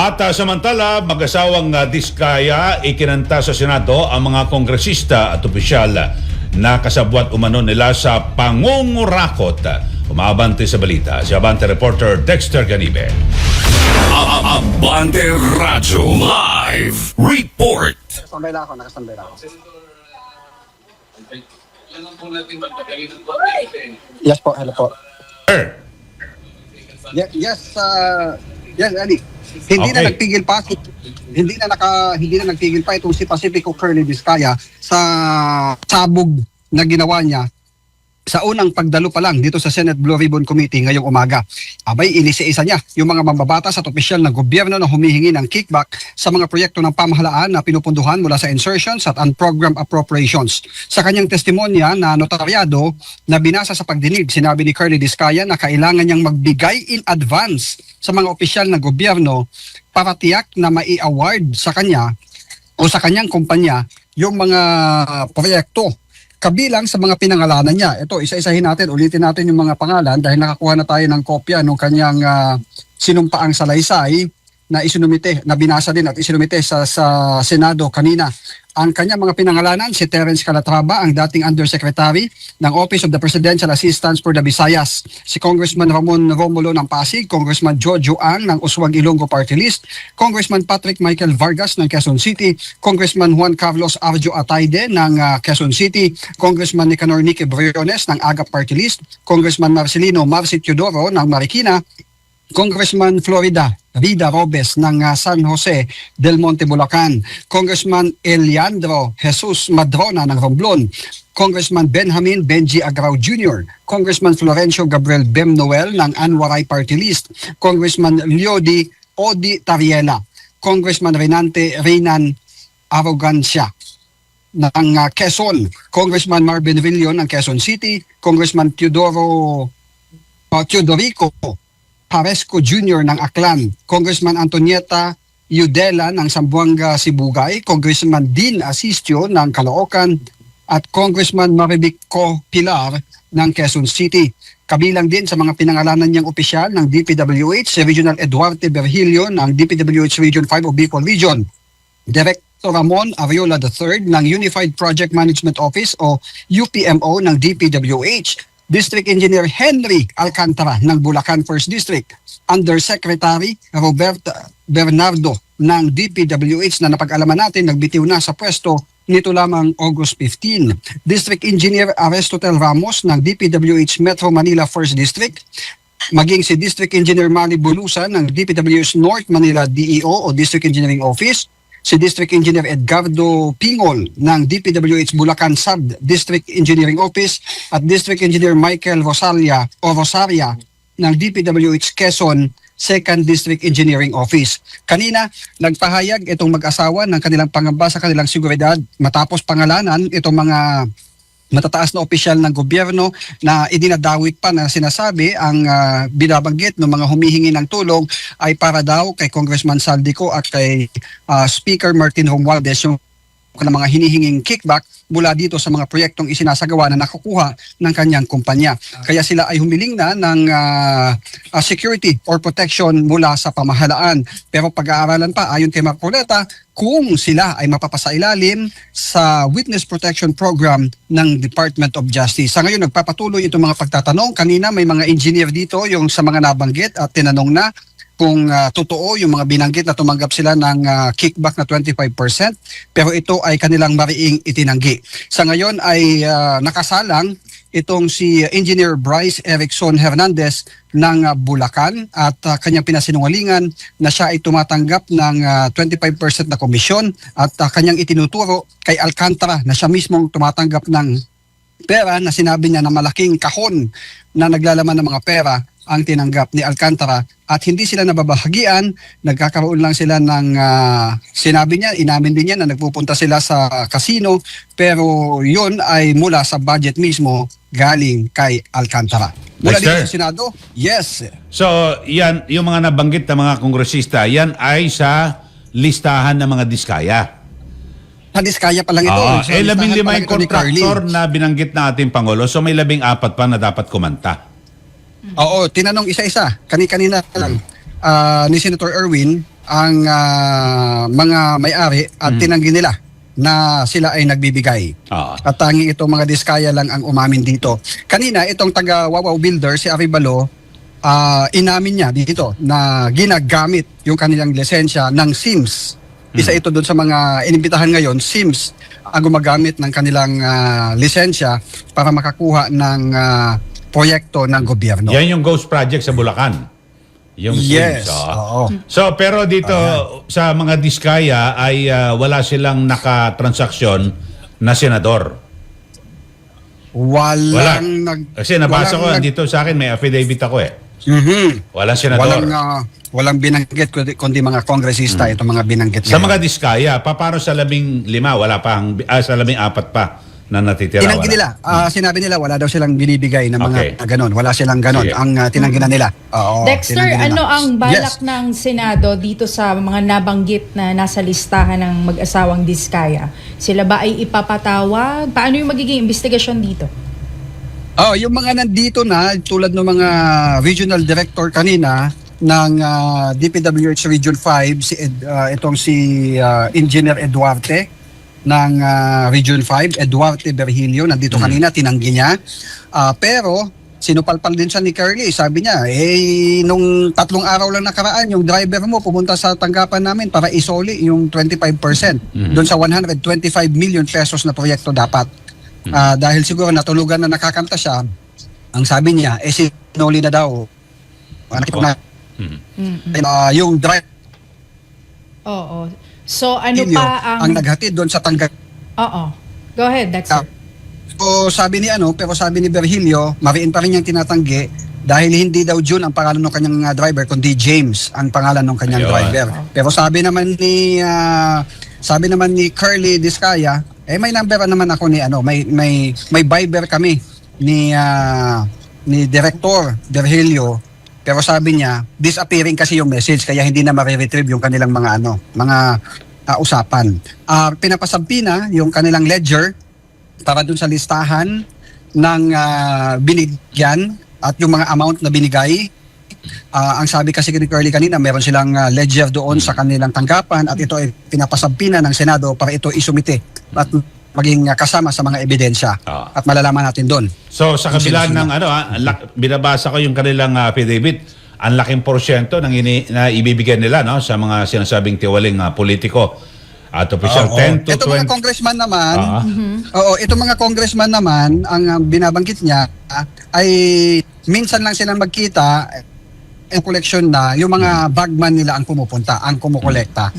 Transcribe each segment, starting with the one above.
At samantala, mag-asawang Diskaya ikinanta sa Senado ang mga kongresista at opisyal na kasabwat umano nila sa pangungurakot. Umabante sa balita si Abante reporter Dexter Ganibe. Abante Radyo Live Report. Nakastambay lang ako, nakastambay lang ako. Yes po, hello po. Sir, Yes, Ali. Hindi Okay. na nagtigil pa hindi na nagtigil pa itong si Pacifico Curly Vizcaya sa sabog na ginawa niya sa unang pagdalo pa lang dito sa Senate Blue Ribbon Committee ngayong umaga. Abay, inisa-isa niya yung mga mambabatas at opisyal ng gobyerno na humihingi ng kickback sa mga proyekto ng pamahalaan na pinupunduhan mula sa insertions at unprogrammed appropriations. Sa kanyang testimonya na notaryado na binasa sa pagdinig, sinabi ni Curly Vizcaya na kailangan niyang magbigay in advance sa mga opisyal ng gobyerno para tiyak na mai-award sa kanya o sa kanyang kumpanya yung mga proyekto kabilang sa mga pinangalanan niya. Ito, isa-isahin natin, ulitin natin yung mga pangalan dahil nakakuha na tayo ng kopya ng kanyang sinumpaang salaysay na isinumite, na binasa din at isinumite sa Senado kanina. Ang kanyang mga pinangalanan, si Terence Calatrava, ang dating Undersecretary ng Office of the Presidential Assistance for the Visayas, si Congressman Ramon Romulo ng Pasig, Congressman Jojo Ang ng Uswag Ilonggo Party List, Congressman Patrick Michael Vargas ng Quezon City, Congressman Juan Carlos Arjo Atayde ng Quezon City, Congressman Nicanor Nicky Briones ng Agap Party List, Congressman Marcelino Marci Teodoro ng Marikina, Congressman Florida Vida Robes ng San Jose del Monte, Bulacan, Congressman Eliandro Jesus Madrona ng Romblon, Congressman Benjamin Benji Agrao Jr., Congressman Florencio Gabriel Bem Noel ng Anwaray Party List, Congressman Leody Odi Tariela, Congressman Renan Arrogancia ng Quezon, Congressman Marvin Villion ng Quezon City, Congressman Teodorico Paresco Jr. ng Aklan, Congressman Antonieta Yudela ng Zamboanga, Sibugay, Congressman Dean Asistio ng Caloocan, at Congressman Maribico Pilar ng Quezon City. Kabilang din sa mga pinangalanan niyang opisyal ng DPWH, si Regional Eduardo Berhilio ng DPWH Region 5 o Bicol Region, Director Ramon Ariola III ng Unified Project Management Office o UPMO ng DPWH, District Engineer Henry Alcantara ng Bulacan 1st District, Undersecretary Roberto Bernardo ng DPWH na napag-alaman natin nagbitiw na sa pwesto nito lamang August 15, District Engineer Aristotel Ramos ng DPWH Metro Manila 1st District, maging si District Engineer Manny Bulusan ng DPWH North Manila DEO o District Engineering Office, si District Engineer Edgardo Pingol ng DPWH Bulacan Sub-District Engineering Office at District Engineer Michael Rosaria ng DPWH Quezon 2nd District Engineering Office. Kanina, nagpahayag itong mag-asawa ng kanilang pangamba sa kanilang seguridad matapos pangalanan itong mga matataas na opisyal ng gobyerno na idinadawit pa na sinasabi ang binabanggit ng mga humihingi ng tulong ay para daw kay Congressman Saldico at kay Speaker Martin Romualdez yung mga hinihinging kickback mula dito sa mga proyektong isinasagawa na nakukuha ng kanyang kumpanya. Kaya sila ay humiling na ng security or protection mula sa pamahalaan. Pero pag-aaralan pa ayon kay Marcoleta kung sila ay mapapasailalim sa Witness Protection Program ng Department of Justice. Sa ngayon, nagpapatuloy itong mga pagtatanong. Kanina may mga engineer dito yung sa mga nabanggit at tinanong na kung totoo yung mga binanggit na tumanggap sila ng kickback na 25%, pero ito ay kanilang mariing itinanggi. Sa ngayon ay nakasalang itong si Engineer Bryce Erickson Hernandez ng Bulacan at kanyang pinasinungalingan na siya ay tumatanggap ng 25% na komisyon at kanyang itinuturo kay Alcantara na siya mismong tumatanggap ng pera na sinabi niya na malaking kahon na naglalaman ng mga pera ang tinanggap ni Alcantara at hindi sila nababahagian, nagkakaroon lang sila ng sinabi niya, inamin din niya na nagpupunta sila sa casino pero yun ay mula sa budget mismo galing kay Alcantara. Mula dito sa Senado, yes. So, yan, yung mga nabanggit na mga kongresista, yan ay sa listahan ng mga Diskaya. Sa Diskaya pa lang ito. So, 15 yung kontraktor na binanggit na ating Pangulo, so may 14 pa na dapat kumanta. Oo, tinanong isa-isa. Kanina lang ni Senator Erwin ang mga may-ari at tinanggi nila na sila ay nagbibigay. Ah. At tanging itong mga diskaya lang ang umamin dito. Kanina, itong taga Wawaw Builder, si Arevalo, inamin niya dito na ginagamit yung kanilang lisensya ng SIMS. Isa ito doon sa mga inimbitahan ngayon, SIMS ang gumagamit ng kanilang lisensya para makakuha ng proyekto ng gobyerno. Yan yung Ghost Project sa Bulacan. Yung Yes, SIMS, oo. So, pero dito sa mga diskaya ay wala silang nakatransaksyon na senador. Wala. Kasi nabasa ko dito sa akin, may affidavit ako eh. Walang senador. Walang binanggit kundi mga kongresista itong mga binanggit Sa ngayon. mga diskaya, paano sa 15 wala pang sa 14 pa na natitira? Tinanggi Wala. nila. Sinabi nila wala daw silang binibigay ng mga Okay. ganon. Wala silang ganon. Sige. Ang tinanggi na nila. Oo, Dexter, tinanggi nila. ano ang balak Yes. ng Senado dito sa mga nabanggit na nasa listahan ng mag-asawang diskaya? Sila ba ay ipapatawag? Paano yung magiging investigasyon dito? Yung mga nandito na, tulad ng mga regional director kanina ng DPWH Region 5, itong si Engineer Eduarte ng Region 5, Eduarte Berhilio, nandito kanina, tinanggi niya. Pero, sinupalpal din siya ni Curly. Sabi niya, nung 3 araw lang nakaraan, yung driver mo pumunta sa tanggapan namin para isoli yung 25% doon sa 125 million pesos na proyekto dapat. Dahil siguro natulugan na nakakanta siya, ang sabi niya, sinuli na daw. Yung driver Oo. So, ano pa ang naghatid doon sa tanggapan. Oo. Go ahead, Dexter. So sabi ni Berhilio, mariin pa rin niyang tinatanggi dahil hindi daw June ang pangalan ng kanyang driver kundi James ang pangalan ng kanyang Ayun. driver. Pero sabi naman ni Curly Discaya, may number naman ako ni may Viber kami ni Director Berhilio. Pero sabi niya, disappearing kasi yung message kaya hindi na ma-retrieve yung kanilang mga usapan. Pinapasampi na yung kanilang ledger para dun sa listahan ng binigyan at yung mga amount na binigay. Ang sabi kasi ni Curly kanina, meron silang ledger doon sa kanilang tanggapan at ito ay pinapasampi na ng Senado para ito isumite at maging kasama sa mga ebidensya at malalaman natin doon. So sa kabila ng binabasa ko yung kanilang affidavit, ang laking porsyento ng na ibibigay nila sa mga sinasabing tiwaling politiko at opisyal. 10 to 20. Ito mga congressman naman, itong mga congressman naman, ang binabanggit niya ay minsan lang silang magkita ang collection na yung mga bagman nila ang pumupunta, ang kumukolekta.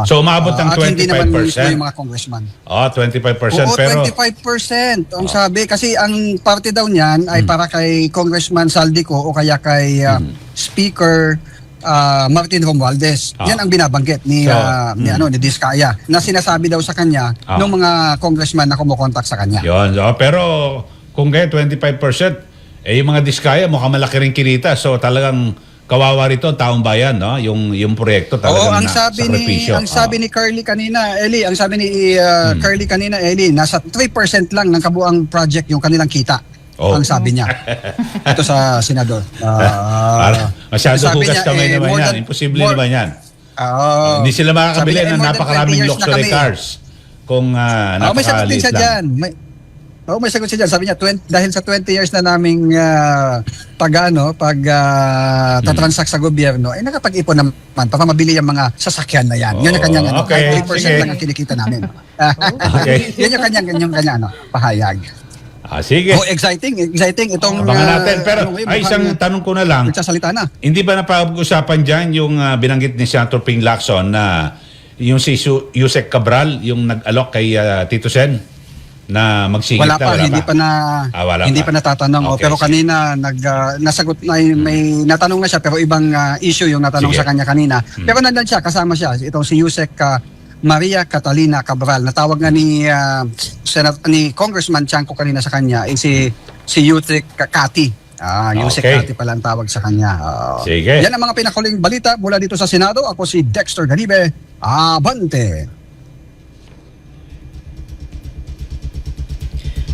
So umabot ng at hindi naman 25%. yung mga congressman. 25%. Oo, pero 25%. Ang sabi, kasi ang parte daw niyan ay para kay Congressman Saldico o kaya kay Speaker Martin Romualdez. Yan ang binabanggit ni Discaya na sinasabi daw sa kanya ng mga congressman na kumukontak sa kanya. Yun. Pero kung kaya 25%, yung mga diskaya mukhang malaki rin kinita. So talagang kawawa rito taong bayan, no? Yung proyekto talagang ang sabi ni Curly kanina, Eli, Curly kanina, Eli, nasa 3% lang ng kabuang project yung kanilang kita. Ang sabi niya. Ito sa senador. Masyado sabi hugas niya, kamay naman yan. Imposible naman yan. Hindi sila makakabili ng napakaraming luxury cars kung may sagot din napakaliit siya lang. dyan. May sagot siya dyan. Sabi niya, dahil sa 20 years na naming tatransact sa gobyerno, nakapag-ipon naman para mabili yung mga sasakyan na yan. Yun yung kanyang okay, 3% sige. lang ang kinikita namin. Okay. Yun yung kanyang pahayag. Sige. Exciting itong Abangan natin. Pero isang tanong ko na lang. Nagsasalita na. Hindi ba napag-usapan dyan yung binanggit ni Senator Ping Lacson na yung si Yusek Cabral, yung nag-alok kay Tito Sen? Na magsigit Wala pa. Hindi pa natatanong. Okay, pero kanina nasagot na may natanong na siya pero ibang issue yung natanong sa kanya kanina. Pero nandun siya, kasama siya. Itong si Yusek Maria Catalina Cabral. Natawag nga ni Congressman Chanco kanina sa kanya si Yusek Kati. Yusek Kati pala ang tawag sa kanya. Sige. Yan ang mga pinakuling balita mula dito sa Senado. Ako si Dexter Ganibe. Abante!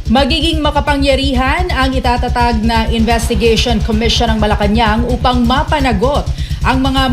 Magiging makapangyarihan ang itatatag na Investigation Commission ng Malacanang upang mapanagot ang mga